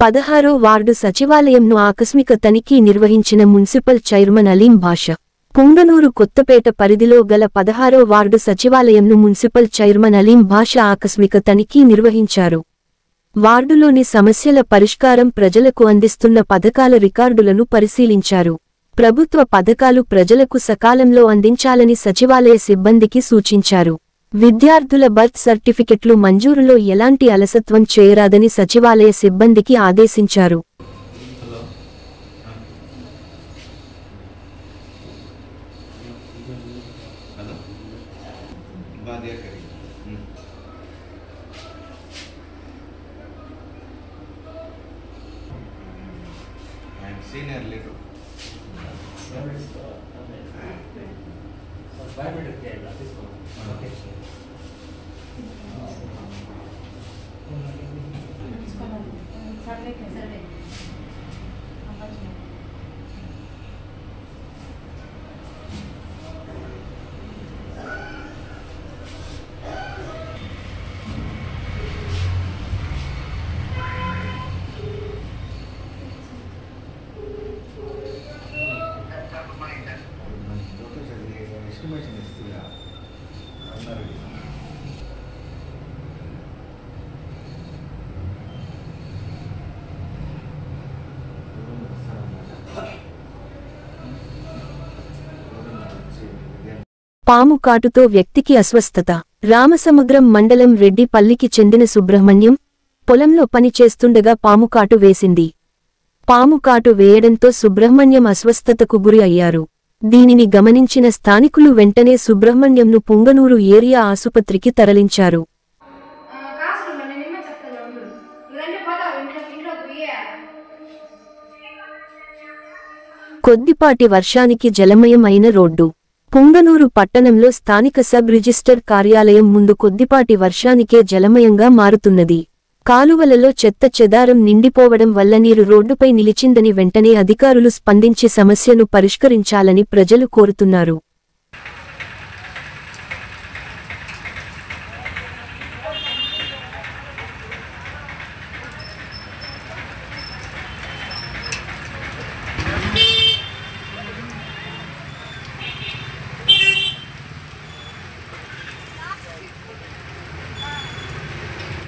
16వ ward సచివాలయంను ఆకస్మిక తనిఖీ నిర్వహించిన మున్సిపల్ చైర్మన్ అలీం బాషా. పుంగనూరు కొత్తపేట పరిధిలో గల 16వ వార్డు సచివాలయంను మున్సిపల్ చైర్మన్ అలీం బాషా ఆకస్మిక తనిఖీ నిర్వహించారు. వార్డులోని సమస్యల పరిష్కారం, ప్రజలకు అందిస్తున్న పథకాల రికార్డులను పరిశీలించారు. ప్రభుత్వ పథకాలు ప్రజలకు సకాలంలో అందించాలని సచివాలయ సిబ్బందికి సూచించారు. విద్యార్థుల బర్త్ సర్టిఫికెట్లు మంజూరులో ఎలాంటి అలసత్వం చేయరాదని సచివాలయ సిబ్బందికి ఆదేశించారు. Senior leader. పాము కాటుతో వ్యక్తికి అస్వస్థత. రామసముద్రం మండలం రెడ్డిపల్లికి చెందిన సుబ్రహ్మణ్యం పొలంలో పని చేస్తుండగా పాము కాటు వేసింది. పాము కాటు వేయడంతో సుబ్రహ్మణ్యం అస్వస్థతకు గురి అయ్యారు. దీనిని గమనించిన స్థానికులు వెంటనే సుబ్రహ్మణ్యంను పుంగనూరు ఏరియా ఆసుపత్రికి తరలించారు. కొద్దిపాటి వర్షానికి జలమయం అయిన రోడ్డు. పుంగనూరు పట్టణంలో స్థానిక సబ్ రిజిస్టర్ కార్యాలయం ముందు కొద్దిపాటి వర్షానికే జలమయంగా మారుతున్నది. కాలువలలో చెత్త చెదారం నిండిపోవడం వల్ల నీరు రోడ్డుపై నిలిచిందని వెంటనే అధికారులు స్పందించి సమస్యను పరిష్కరించాలని ప్రజలు కోరుతున్నారు.